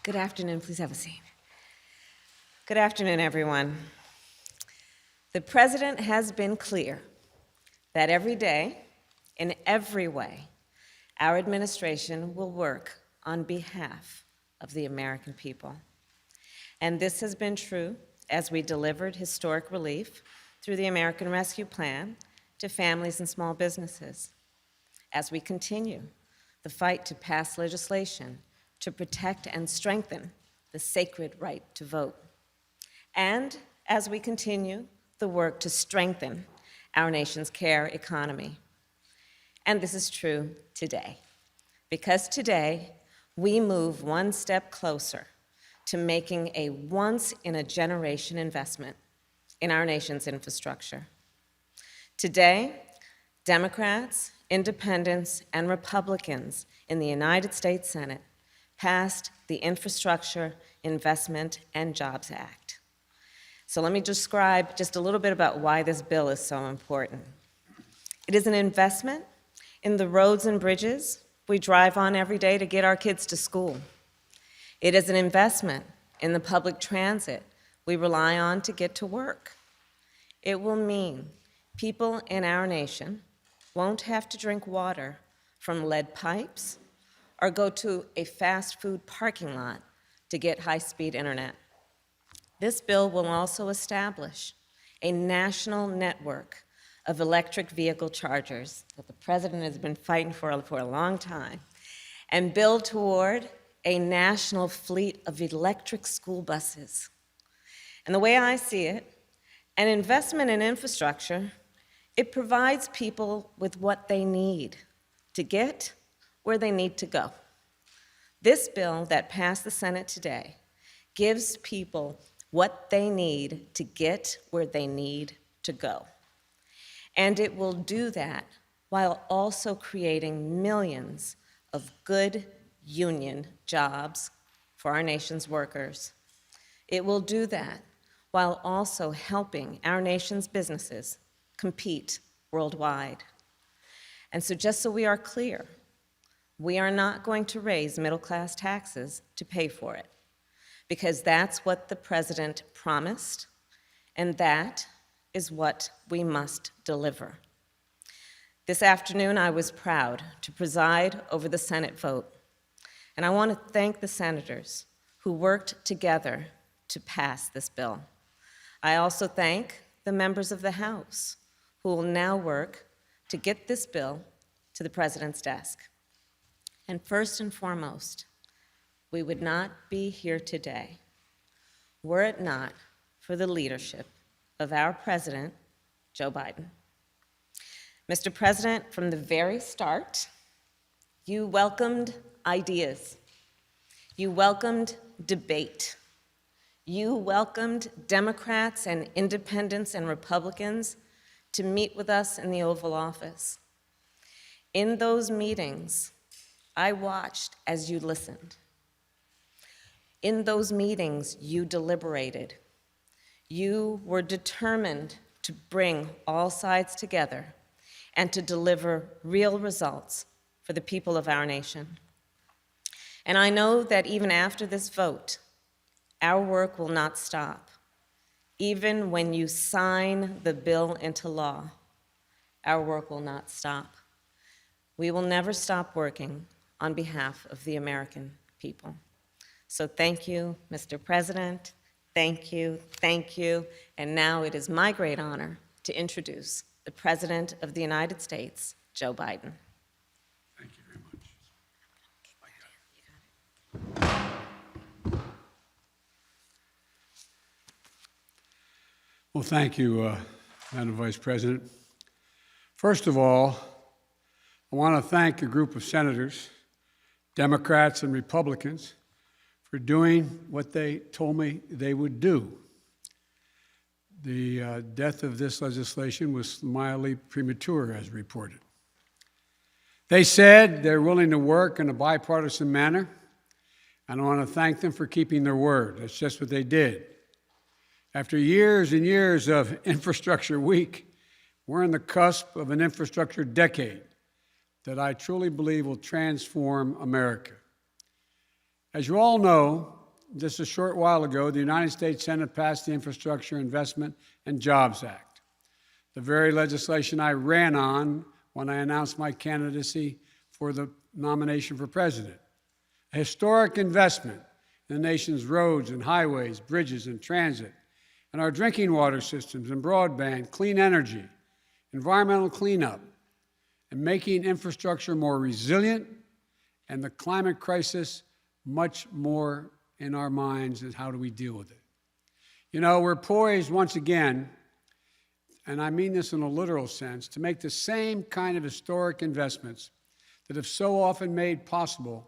Good afternoon. Please have a seat. Good afternoon, everyone. The President has been clear that every day, in every way, our administration will work on behalf of the American people. And this has been true as we delivered historic relief through the American Rescue Plan to families and small businesses, as we continue the fight to pass legislation to protect and strengthen the sacred right to vote, and as we continue the work to strengthen our nation's care economy. And this is true today, because today we move one step closer to making a once-in-a-generation investment in our nation's infrastructure. Today, Democrats, independents, and Republicans in the United States Senate passed the Infrastructure Investment and Jobs Act. So let me describe just a little bit about why this bill is so important. It is an investment in the roads and bridges we drive on every day to get our kids to school. It is an investment in the public transit we rely on to get to work. It will mean people in our nation won't have to drink water from lead pipes or go to a fast food parking lot to get high-speed internet. This bill will also establish a national network of electric vehicle chargers that the President has been fighting for a long time, and build toward a national fleet of electric school buses. And the way I see it, an investment in infrastructure, it provides people with what they need to get where they need to go. This bill that passed the Senate today gives people what they need to get where they need to go. And it will do that while also creating millions of good union jobs for our nation's workers. It will do that while also helping our nation's businesses compete worldwide. And so just so we are clear, we are not going to raise middle-class taxes to pay for it, because that's what the President promised, and that is what we must deliver. This afternoon, I was proud to preside over the Senate vote, and I want to thank the senators who worked together to pass this bill. I also thank the members of the House who will now work to get this bill to the President's desk. And first and foremost, we would not be here today were it not for the leadership of our President, Joe Biden. Mr. President, from the very start, you welcomed ideas. You welcomed debate. You welcomed Democrats and independents and Republicans to meet with us in the Oval Office. In those meetings, I watched as you listened. In those meetings, you deliberated. You were determined to bring all sides together and to deliver real results for the people of our nation. And I know that even after this vote, our work will not stop. Even when you sign the bill into law, our work will not stop. We will never stop working on behalf of the American people. So thank you, Mr. President. Thank you, thank you. And now it is my great honor to introduce the President of the United States, Joe Biden. Thank you very much. Well, thank you, Madam Vice President. First of all, I want to thank a group of senators, Democrats and Republicans, for doing what they told me they would do. The death of this legislation was mildly premature, as reported. They said they're willing to work in a bipartisan manner, and I want to thank them for keeping their word. That's just what they did. After years and years of infrastructure week, we're on the cusp of an infrastructure decade that I truly believe will transform America. As you all know, just a short while ago, the United States Senate passed the Infrastructure Investment and Jobs Act, the very legislation I ran on when I announced my candidacy for the nomination for president. A historic investment in the nation's roads and highways, bridges and transit, and our drinking water systems and broadband, clean energy, environmental cleanup, and making infrastructure more resilient, and the climate crisis much more in our minds and how do we deal with it. You know, we're poised once again, and I mean this in a literal sense, to make the same kind of historic investments that have so often made it possible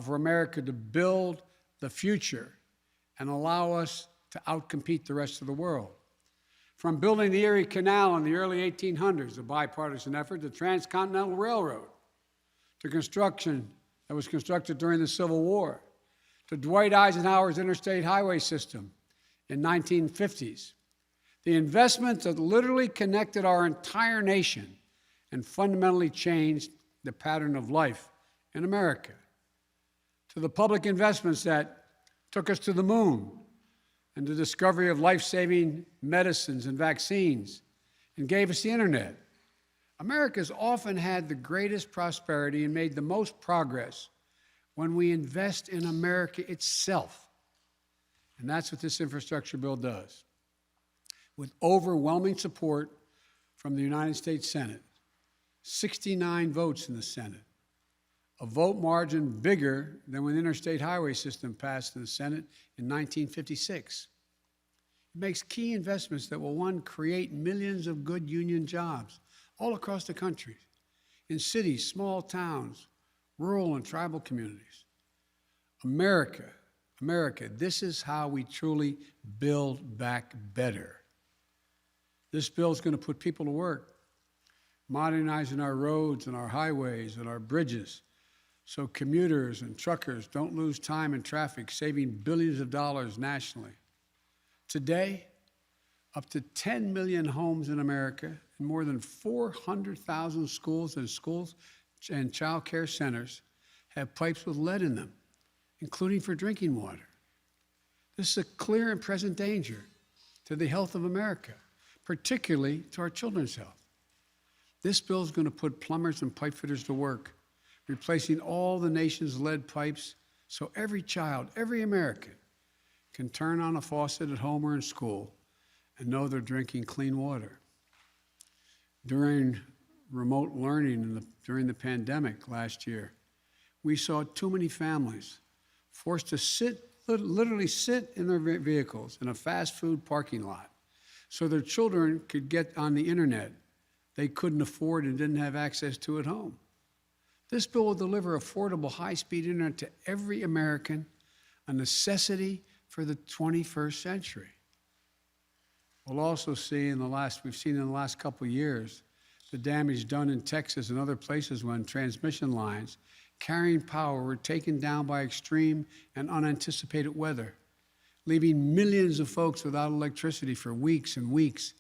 for America to build the future and allow us to outcompete the rest of the world. From building the Erie Canal in the early 1800s, a bipartisan effort, the Transcontinental Railroad, to construction that was constructed during the Civil War, to Dwight Eisenhower's interstate highway system in 1950s, the investments that literally connected our entire nation and fundamentally changed the pattern of life in America, to the public investments that took us to the moon and the discovery of life-saving medicines and vaccines and gave us the internet. America's often had the greatest prosperity and made the most progress when we invest in America itself. And that's what this infrastructure bill does. With overwhelming support from the United States Senate, 69 votes in the Senate, a vote margin bigger than when the interstate highway system passed in the Senate in 1956. It makes key investments that will, one, create millions of good union jobs all across the country, in cities, small towns, rural and tribal communities. America, this is how we truly build back better. This bill is going to put people to work, modernizing our roads and our highways and our bridges so commuters and truckers don't lose time in traffic, saving billions of dollars nationally. Today, up to 10 million homes in America and more than 400,000 schools and child care centers have pipes with lead in them, including for drinking water. This is a clear and present danger to the health of America, particularly to our children's health. This bill is going to put plumbers and pipe fitters to work, replacing all the nation's lead pipes so every child, every American, can turn on a faucet at home or in school and know they're drinking clean water. During remote learning during the pandemic last year, we saw too many families forced to literally sit in their vehicles in a fast food parking lot so their children could get on the internet they couldn't afford and didn't have access to at home. This bill will deliver affordable, high-speed internet to every American, a necessity for the 21st century. We'll also see we've seen in the last couple of years, the damage done in Texas and other places when transmission lines carrying power were taken down by extreme and unanticipated weather, leaving millions of folks without electricity for weeks and weeks,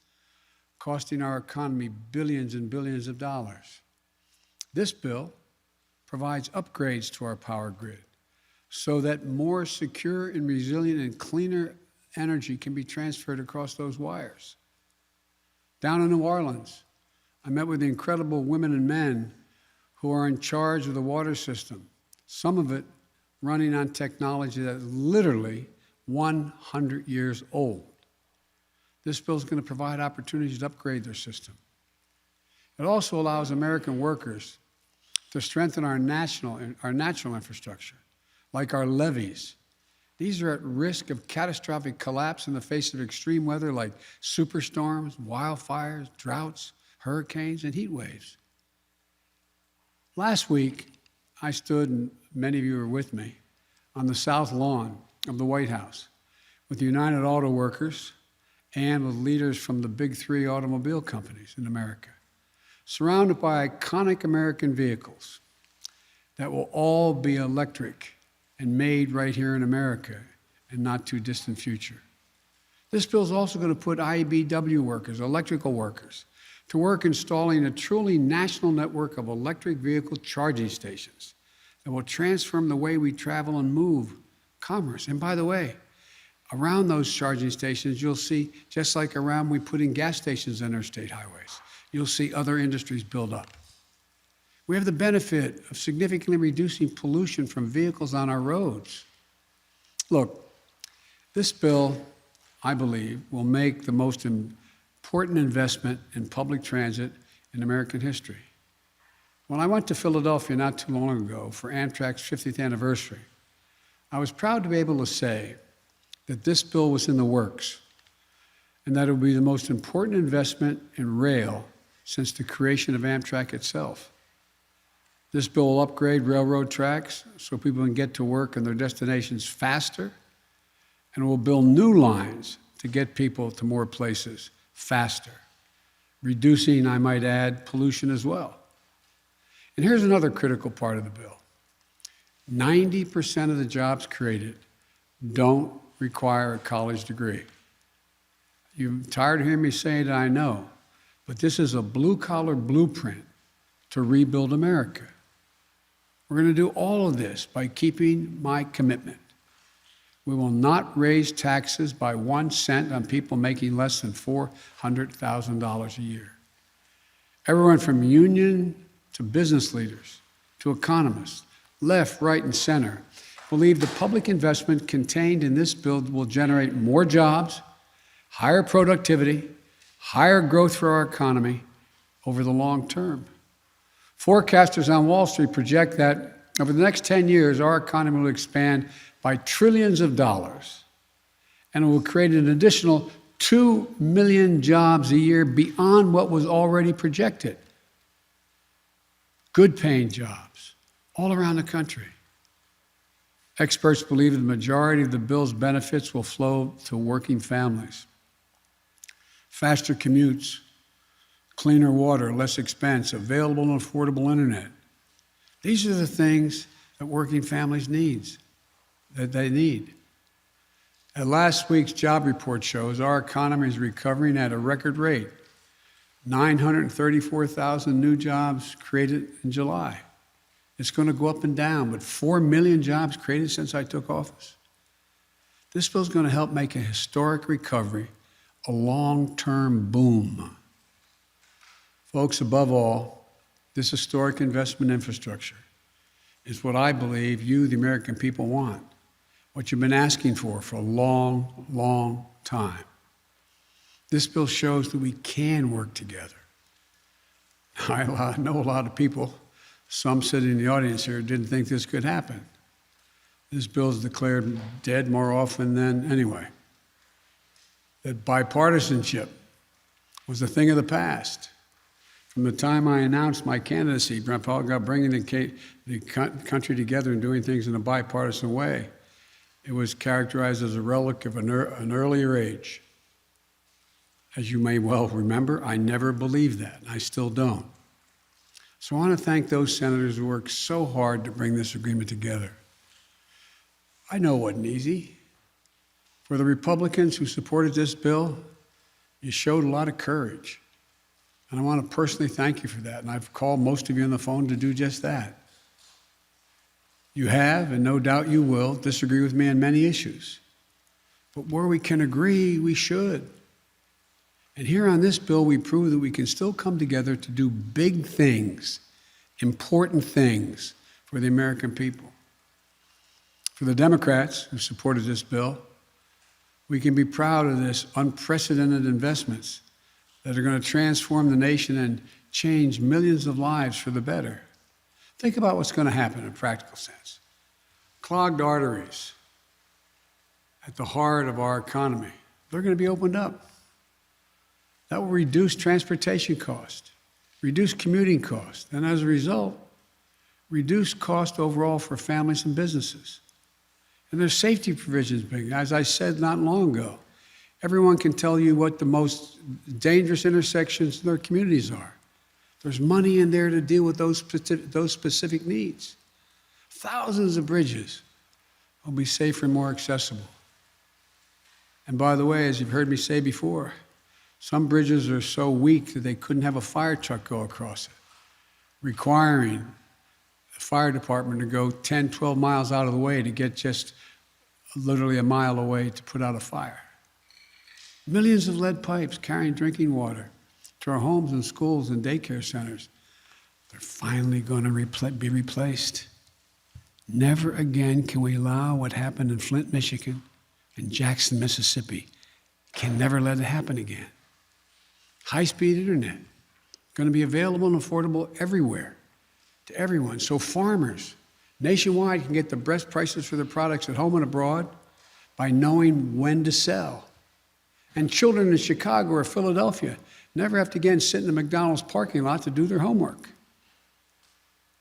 costing our economy billions and billions of dollars. This bill provides upgrades to our power grid so that more secure and resilient and cleaner energy can be transferred across those wires. Down in New Orleans, I met with the incredible women and men who are in charge of the water system, some of it running on technology that is literally 100 years old. This bill is going to provide opportunities to upgrade their system. It also allows American workers to strengthen our natural infrastructure, like our levees. These are at risk of catastrophic collapse in the face of extreme weather like superstorms, wildfires, droughts, hurricanes, and heat waves. Last week, I stood, and many of you were with me, on the south lawn of the White House with the United Auto Workers and with leaders from the big three automobile companies in America, surrounded by iconic American vehicles that will all be electric and made right here in America in not too distant future. This bill is also going to put IBEW workers, electrical workers, to work installing a truly national network of electric vehicle charging stations that will transform the way we travel and move commerce. And by the way, around those charging stations, you'll see, just like around we put in gas stations on interstate highways, you'll see other industries build up. We have the benefit of significantly reducing pollution from vehicles on our roads. Look, this bill, I believe, will make the most important investment in public transit in American history. When I went to Philadelphia not too long ago for Amtrak's 50th anniversary, I was proud to be able to say that this bill was in the works and that it would be the most important investment in rail since the creation of Amtrak itself. This bill will upgrade railroad tracks so people can get to work and their destinations faster, and will build new lines to get people to more places faster, reducing, I might add, pollution as well. And here's another critical part of the bill. 90% of the jobs created don't require a college degree. You're tired of hearing me say it, I know, but this is a blue-collar blueprint to rebuild America. We're going to do all of this by keeping my commitment. We will not raise taxes by 1 cent on people making less than $400,000 a year. Everyone from union to business leaders to economists, left, right, and center, believe the public investment contained in this bill will generate more jobs, higher productivity, higher growth for our economy over the long term. Forecasters on Wall Street project that over the next 10 years, our economy will expand by trillions of dollars, and it will create an additional 2 million jobs a year beyond what was already projected. Good paying jobs all around the country. Experts believe the majority of the bill's benefits will flow to working families. Faster commutes, cleaner water, less expense, available and affordable internet. These are the things that working families need. As last week's job report shows, our economy is recovering at a record rate. 934,000 new jobs created in July. It's going to go up and down, but 4 million jobs created since I took office. This bill is going to help make a historic recovery a long-term boom. Folks, above all, this historic investment in infrastructure is what I believe you, the American people, want, what you've been asking for a long, long time. This bill shows that we can work together. I know a lot of people, some sitting in the audience here, didn't think this could happen. This bill is declared dead more often than anyway. That bipartisanship was a thing of the past. From the time I announced my candidacy, about bringing the country together and doing things in a bipartisan way, it was characterized as a relic of an earlier age. As you may well remember, I never believed that, and I still don't. So I want to thank those senators who worked so hard to bring this agreement together. I know it wasn't easy. For the Republicans who supported this bill, you showed a lot of courage. And I want to personally thank you for that. And I've called most of you on the phone to do just that. You have, and no doubt you will, disagree with me on many issues. But where we can agree, we should. And here on this bill, we prove that we can still come together to do big things, important things for the American people. For the Democrats who supported this bill, we can be proud of this unprecedented investments that are going to transform the nation and change millions of lives for the better. Think about what's going to happen in a practical sense. Clogged arteries at the heart of our economy, they're going to be opened up. That will reduce transportation costs, reduce commuting costs, and as a result, reduce cost overall for families and businesses. And there's safety provisions being, as I said not long ago, everyone can tell you what the most dangerous intersections in their communities are. There's money in there to deal with those specific needs. Thousands of bridges will be safer and more accessible. And by the way, as you've heard me say before, some bridges are so weak that they couldn't have a fire truck go across it, requiring the fire department to go 10, 12 miles out of the way to get just literally a mile away to put out a fire. Millions of lead pipes carrying drinking water to our homes and schools and daycare centers. They're finally going to be replaced. Never again can we allow what happened in Flint, Michigan, and Jackson, Mississippi. Can never let it happen again. High-speed internet, going to be available and affordable everywhere to everyone. So farmers nationwide can get the best prices for their products at home and abroad by knowing when to sell. And children in Chicago or Philadelphia never have to again sit in the McDonald's parking lot to do their homework.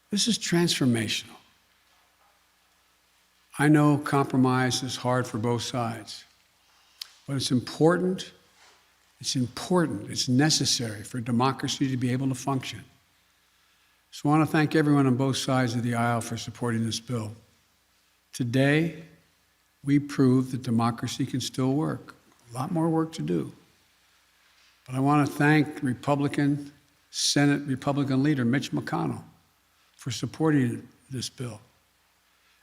This is transformational. I know compromise is hard for both sides, but it's important, it's necessary for democracy to be able to function. So I want to thank everyone on both sides of the aisle for supporting this bill. Today, we proved that democracy can still work. A lot more work to do. But I want to thank Senate Republican leader Mitch McConnell for supporting this bill.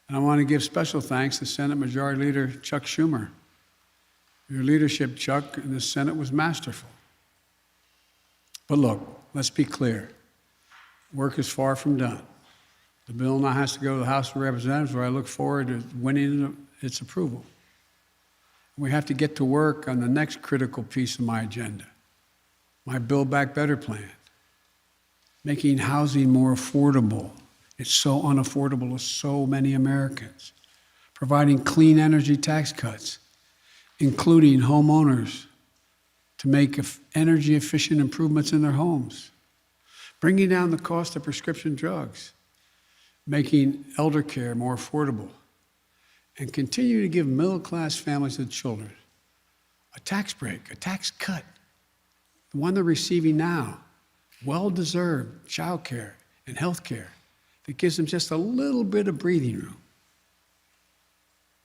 And I want to give special thanks to Senate Majority Leader Chuck Schumer. Your leadership, Chuck, in the Senate was masterful. But look, let's be clear. Work is far from done. The bill now has to go to the House of Representatives, where I look forward to winning its approval. We have to get to work on the next critical piece of my agenda, my Build Back Better plan, making housing more affordable. It's so unaffordable to so many Americans. Providing clean energy tax cuts, including homeowners to make energy efficient improvements in their homes. Bringing down the cost of prescription drugs, making elder care more affordable, and continue to give middle-class families and children a tax break, a tax cut, the one they're receiving now, well-deserved child care and health care that gives them just a little bit of breathing room.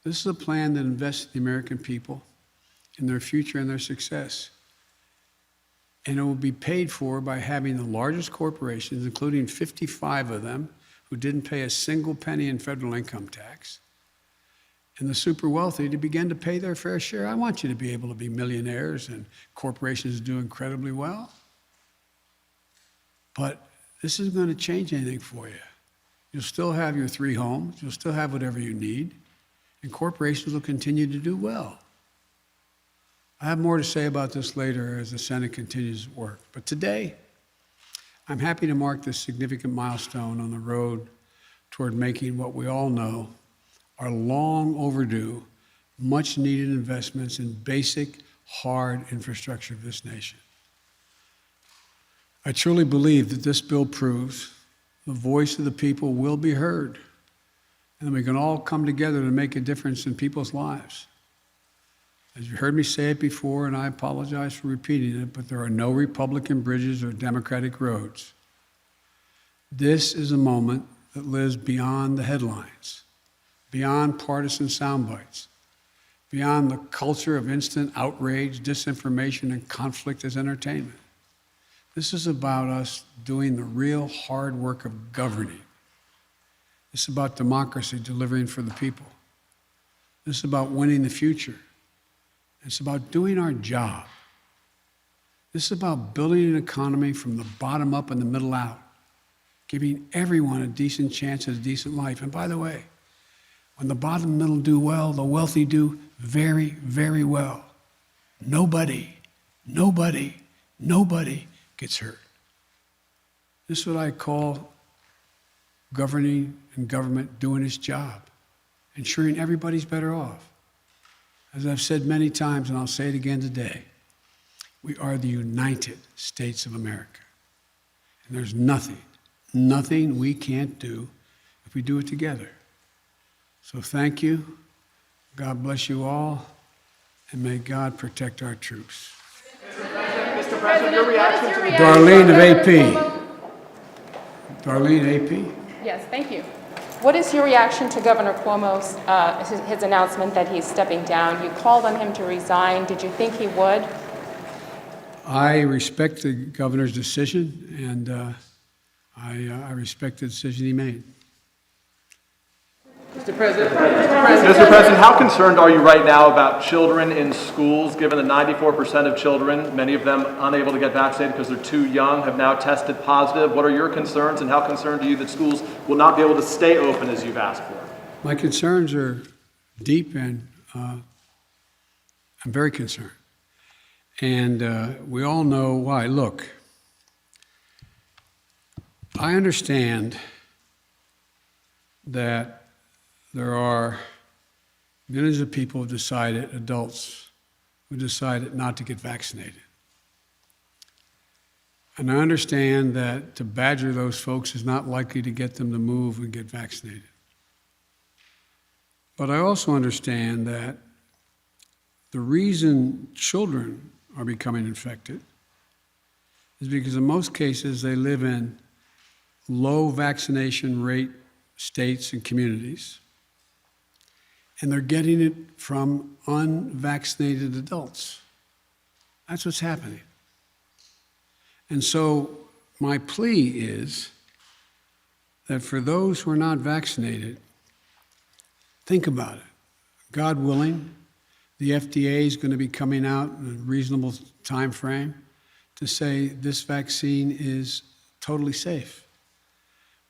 This is a plan that invests in the American people, in their future and their success. And it will be paid for by having the largest corporations, including 55 of them, who didn't pay a single penny in federal income tax, and the super wealthy to begin to pay their fair share. I want you to be able to be millionaires and corporations do incredibly well. But this isn't going to change anything for you. You'll still have your 3 homes, you'll still have whatever you need, and corporations will continue to do well. I have more to say about this later as the Senate continues its work. But today, I'm happy to mark this significant milestone on the road toward making what we all know are long overdue, much needed investments in basic, hard infrastructure of this nation. I truly believe that this bill proves the voice of the people will be heard, and we can all come together to make a difference in people's lives. As you heard me say it before, and I apologize for repeating it, but there are no Republican bridges or Democratic roads. This is a moment that lives beyond the headlines, beyond partisan sound bites, beyond the culture of instant outrage, disinformation, and conflict as entertainment. This is about us doing the real hard work of governing. This is about democracy delivering for the people. This is about winning the future. It's about doing our job. This is about building an economy from the bottom up and the middle out, giving everyone a decent chance at a decent life. And by the way, when the bottom and middle do well, the wealthy do very, very well. Nobody gets hurt. This is what I call governing and government doing its job, ensuring everybody's better off. As I've said many times, and I'll say it again today, we are the United States of America. And there's nothing we can't do if we do it together. So thank you. God bless you all, and may God protect our troops. Mr. President, your reaction to the Darlene of AP. Darlene, AP. Yes, thank you. What is your reaction to Governor Cuomo's his announcement that he's stepping down? You called on him to resign. Did you think he would? I respect the governor's decision, and I respect the decision he made. Mr. President, how concerned are you right now about children in schools, given that 94% of children, many of them unable to get vaccinated because they're too young, have now tested positive? What are your concerns, and how concerned are you that schools will not be able to stay open as you've asked for? My concerns are deep, and I'm very concerned. And we all know why. Look, I understand that there are millions of people who decided, adults, who decided not to get vaccinated. And I understand that to badger those folks is not likely to get them to move and get vaccinated. But I also understand that the reason children are becoming infected is because in most cases they live in low vaccination rate states and communities, and they're getting it from unvaccinated adults. That's what's happening. And so my plea is that for those who are not vaccinated, think about it. God willing, the FDA is going to be coming out in a reasonable time frame to say this vaccine is totally safe.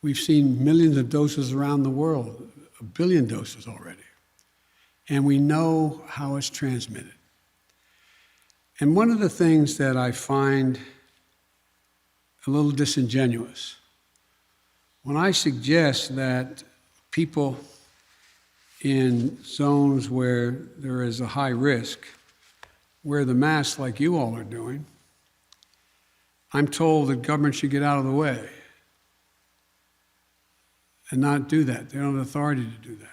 We've seen millions of doses around the world, 1 billion doses already. And we know how it's transmitted. And one of the things that I find a little disingenuous, when I suggest that people in zones where there is a high risk wear the mask like you all are doing, I'm told that government should get out of the way and not do that. They don't have authority to do that.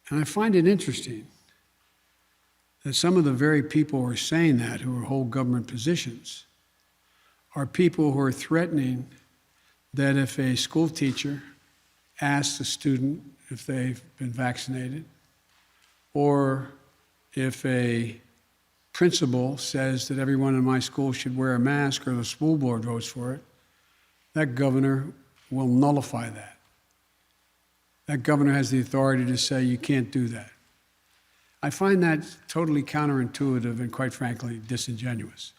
And I find it interesting that some of the very people who are saying that, who hold government positions, are people who are threatening that if a school teacher asks a student if they've been vaccinated, or if a principal says that everyone in my school should wear a mask or the school board votes for it, that governor will nullify that. That governor has the authority to say you can't do that. I find that totally counterintuitive and, quite frankly, disingenuous.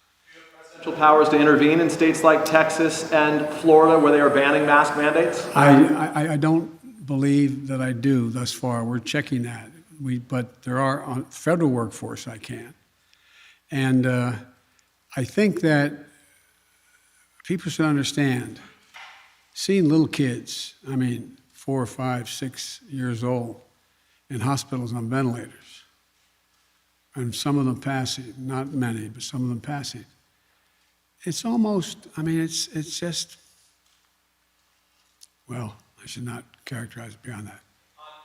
Presidential powers to intervene in states like Texas and Florida where they are banning mask mandates? I don't believe that I do thus far. We're checking that. But there are on federal workforce I can. And I think that people should understand, seeing little kids, 4, 5, 6 years old, in hospitals on ventilators, and some of them passing, not many, but some of them passing. It's almost, it's just, well, I should not characterize it beyond that.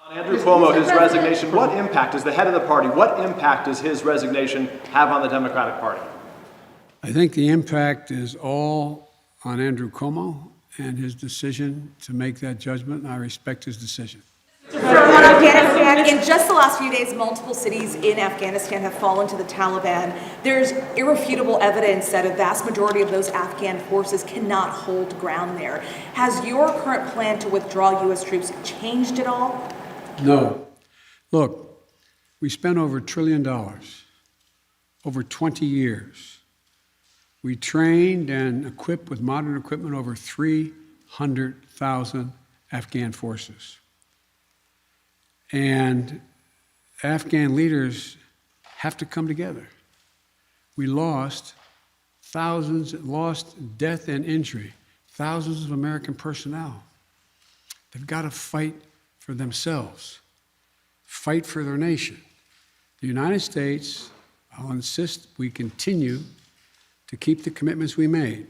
On Andrew Cuomo, his resignation, what impact, as the head of the party, what impact does his resignation have on the Democratic Party? I think the impact is all on Andrew Cuomo and his decision to make that judgment, and I respect his decision. In just the last few days, multiple cities in Afghanistan have fallen to the Taliban. There's irrefutable evidence that a vast majority of those Afghan forces cannot hold ground there. Has your current plan to withdraw U.S. troops changed at all? No. Look, we spent over $1 trillion over 20 years. We trained and equipped with modern equipment over 300,000 Afghan forces. And Afghan leaders have to come together. We lost death and injury, thousands of American personnel. They've got to fight for themselves, fight for their nation. The United States, I'll insist we continue to keep the commitments we made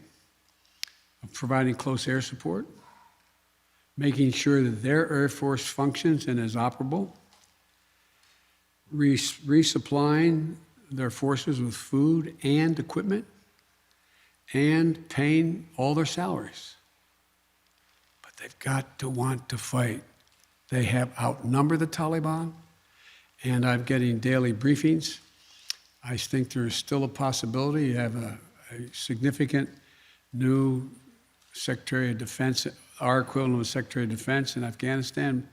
of providing close air support, making sure that their Air Force functions and is operable, resupplying their forces with food and equipment, and paying all their salaries. But they've got to want to fight. They have outnumbered the Taliban, and I'm getting daily briefings. I think there's still a possibility. You have a significant new Secretary of Defense, our equivalent of Secretary of Defense in Afghanistan,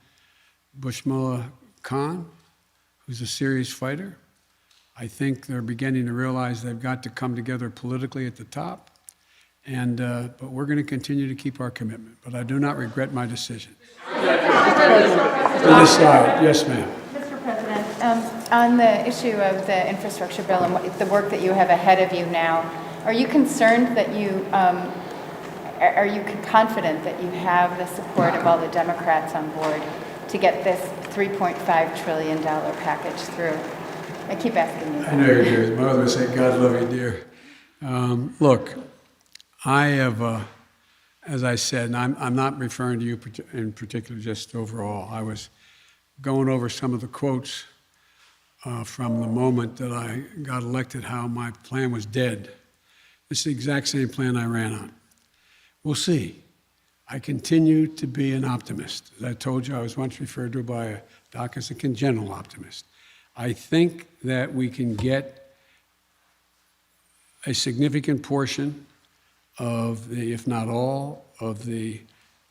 Bushmullah Khan, who's a serious fighter. I think they're beginning to realize they've got to come together politically at the top. But we're going to continue to keep our commitment. But I do not regret my decision. To this side, yes, ma'am. Mr. President, on the issue of the infrastructure bill and the work that you have ahead of you now, are you concerned that are you confident that you have the support of all the Democrats on board to get this $3.5 trillion package through? I keep asking you that. I know you're dear. My mother would say, God love you, dear. Look, I have, as I said, and I'm not referring to you in particular, just overall. I was going over some of the quotes from the moment that I got elected, how my plan was dead. It's the exact same plan I ran on. We'll see. I continue to be an optimist. As I told you, I was once referred to by a doc as a congenital optimist. I think that we can get a significant portion of the, if not all, of the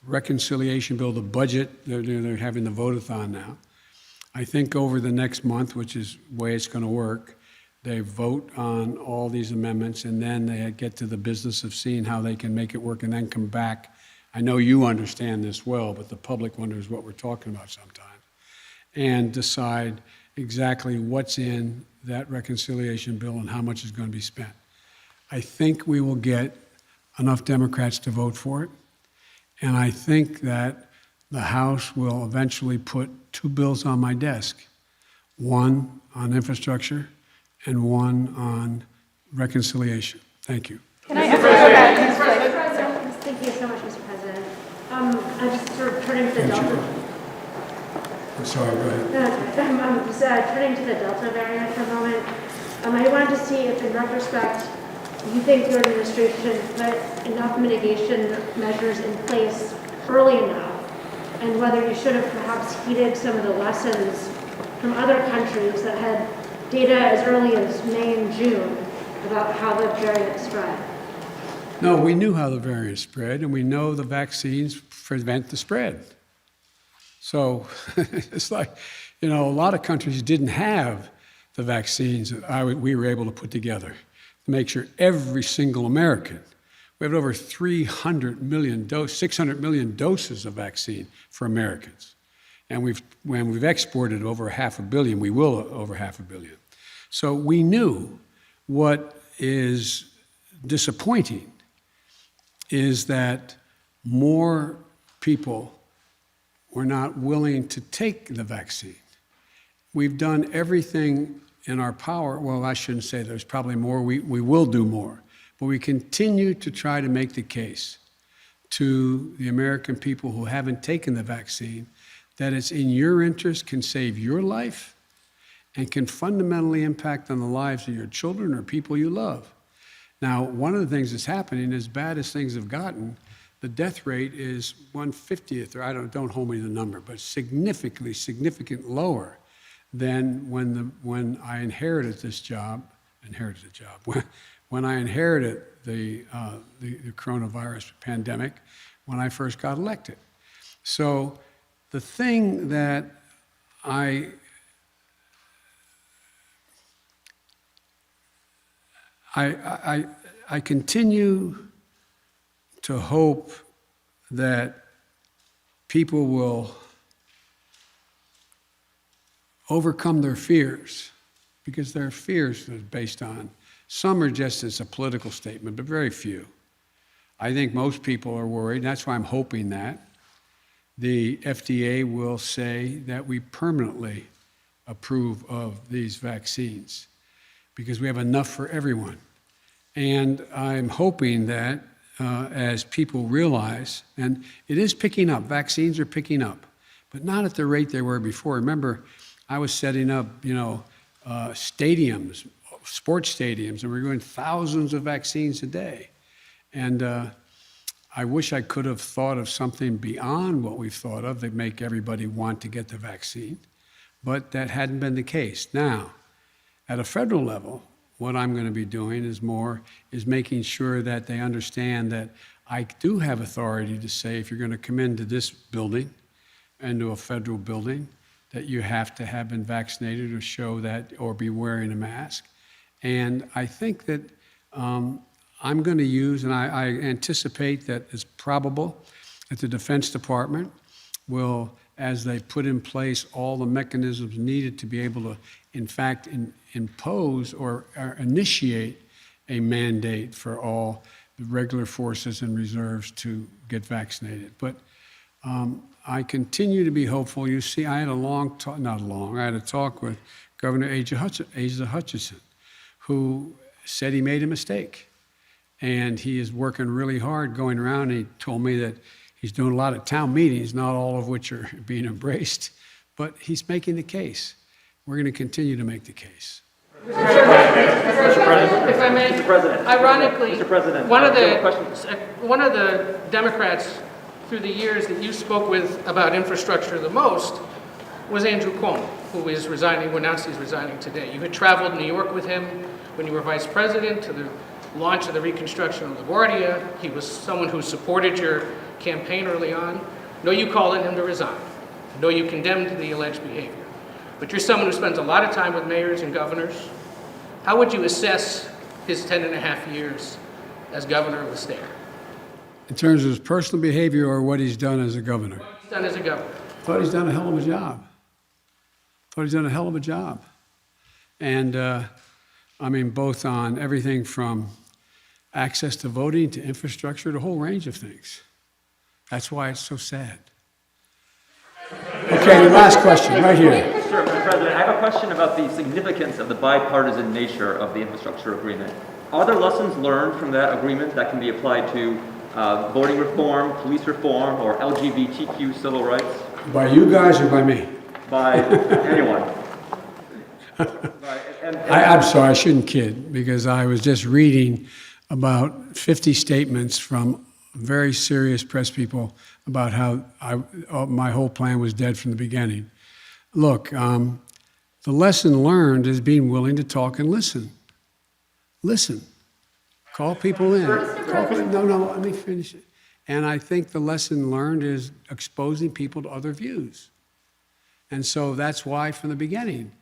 reconciliation bill, the budget, they're having the vote-a-thon now. I think over the next month, which is the way it's going to work, they vote on all these amendments, and then they get to the business of seeing how they can make it work and then come back. I know you understand this well, but the public wonders what we're talking about sometimes, and decide exactly what's in that reconciliation bill and how much is going to be spent. I think we will get enough Democrats to vote for it, and I think that the House will eventually put two bills on my desk, one on infrastructure and one on reconciliation. Thank you. Can I ask you about things like... Thank you so much, Mr. President. I'm just sort of turning to the Delta. I'm sorry, go ahead. No, that's right. I'm just turning to the Delta variant for a moment. I wanted to see if, in retrospect, you think your administration put enough mitigation measures in place early enough, and whether you should have perhaps heeded some of the lessons from other countries that had data as early as May and June about how the variant spread. No, we knew how the variant spread, and we know the vaccines prevent the spread. So it's like, a lot of countries didn't have the vaccines that we were able to put together to make sure every single American, we have over 600 million doses of vaccine for Americans. And we've exported over 500 million, we will over 500 million. So we knew what is disappointing is that more people were not willing to take the vaccine. We've done everything in our power. Well, I shouldn't say there's probably more. We will do more. But we continue to try to make the case to the American people who haven't taken the vaccine that it's in your interest, can save your life, and can fundamentally impact on the lives of your children or people you love. Now, one of the things that's happening, as bad as things have gotten, the death rate is 1/50th, or don't hold me to the number, but significantly lower than when I inherited this job, when I inherited the coronavirus pandemic, when I first got elected. So the thing that I continue to hope that people will overcome their fears, because their fears are based on, some are just as a political statement, but very few. I think most people are worried, and that's why I'm hoping that the FDA will say that we permanently approve of these vaccines, because we have enough for everyone. And I'm hoping that as people realize, and it is picking up, vaccines are picking up, but not at the rate they were before. Remember, I was setting up, stadiums, sports stadiums, and we're doing thousands of vaccines a day. And I wish I could have thought of something beyond what we've thought of that make everybody want to get the vaccine, but that hadn't been the case. Now, at a federal level, what I'm going to be doing is making sure that they understand that I do have authority to say, if you're going to come into this building, into a federal building that you have to have been vaccinated or show that or be wearing a mask. And I think that I'm going to use, and I anticipate that it's probable that the Defense Department will, as they put in place all the mechanisms needed to be able to, in fact, impose or initiate a mandate for all the regular forces and reserves to get vaccinated. But I continue to be hopeful. You see, I had a long talk, not long, I had a talk with Governor Asa Hutchinson, who said he made a mistake. And he is working really hard going around. He told me that he's doing a lot of town meetings, not all of which are being embraced, but he's making the case. We're going to continue to make the case. Mr. President, if I may, Mr. President. ironically, Mr. President, one of I have a the Democrats through the years that you spoke with about infrastructure the most was Andrew Cuomo, who is resigning, who announced he's resigning today. You had traveled New York with him when you were vice president to the launch of the reconstruction of LaGuardia. He was someone who supported your campaign early on. No, you called on him to resign. No, you condemned the alleged behavior. But you're someone who spends a lot of time with mayors and governors. How would you assess his 10.5 years as governor of the state? In terms of his personal behavior or what he's done as a governor? What he's done as a governor. Thought he's done a hell of a job. Thought he's done a hell of a job. And I mean, both on everything from access to voting to infrastructure, the whole range of things. That's why it's so sad. Okay, the last question, right here. Sure, Mr. President, I have a question about the significance of the bipartisan nature of the infrastructure agreement. Are there lessons learned from that agreement that can be applied to voting reform, police reform, or LGBTQ civil rights? By you guys or by me? By anyone. I'm sorry, I shouldn't kid, because I was just reading about 50 statements from very serious press people about how my whole plan was dead from the beginning. Look, the lesson learned is being willing to talk and listen. Listen. Call people in. No, let me finish it. And I think the lesson learned is exposing people to other views. And so that's why from the beginning,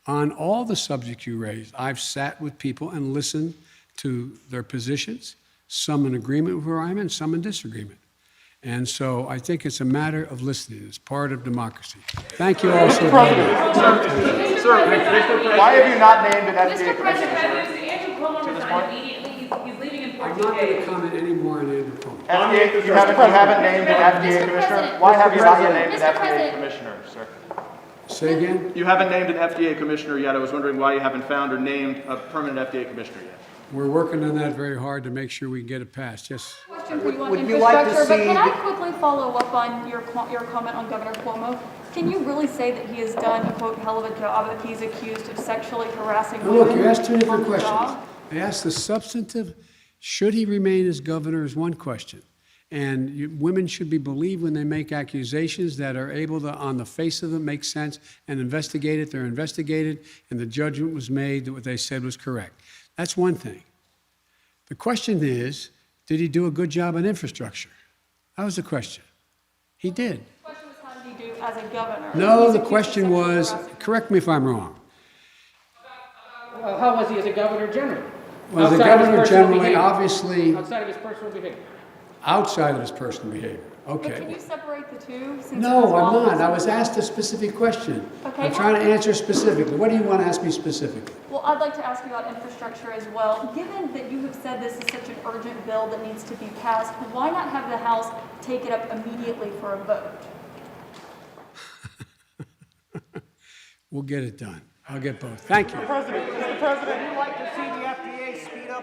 on all the subjects you raised, I've sat with people and listened to their positions, some in agreement with where I'm in, some in disagreement. And so I think it's a matter of listening. It's part of democracy. Thank you all so much. Sir, why have you not named an FDA Mr. commissioner? President, Andrew Cuomo resigned immediately. He's leaving in 14 I'm not going to days. comment any more on Andrew Cuomo. FDA, you haven't named an FDA commissioner? Why have you not yet named an Mr. FDA President. commissioner, sir? Say again? You haven't named an FDA commissioner yet. I was wondering why you haven't found or named a permanent FDA commissioner yet. We're working on that very hard to make sure we can get it passed. Yes. Question for you on Would you like to infrastructure, but can I see- quickly follow up on your comment on Governor Cuomo? Can you really say that he has done a quote hell of a job if he's accused of sexually harassing Now women? look, you asked two different on the questions. job? I asked the substantive, should he remain as governor is one question. And women should be believed when they make accusations that are able to, on the face of them, make sense and investigate it. They're investigated, and the judgment was made that what they said was correct. That's one thing. The question is, did he do a good job on infrastructure? That was the question. He did. The question was, how did he do as a governor? No, He's the accused of question sexually was, harassing. correct me if I'm wrong. Well, how was he as a governor generally? Was the Outside of his governor personal generally, behavior. obviously, Outside of his personal behavior. outside of his personal behavior? But can Okay. you separate the two? Since No, it's I'm all- not. I was asked a specific question. Okay. I'm trying to answer specifically. What do you want to ask me specifically? Well, I'd like to ask you about infrastructure as well. Given that you have said this is such an urgent bill that needs to be passed, why not have the House take it up immediately for a vote? We'll get it done. I'll get both. Thank you. Mr. President, would you like to see the FDA speed up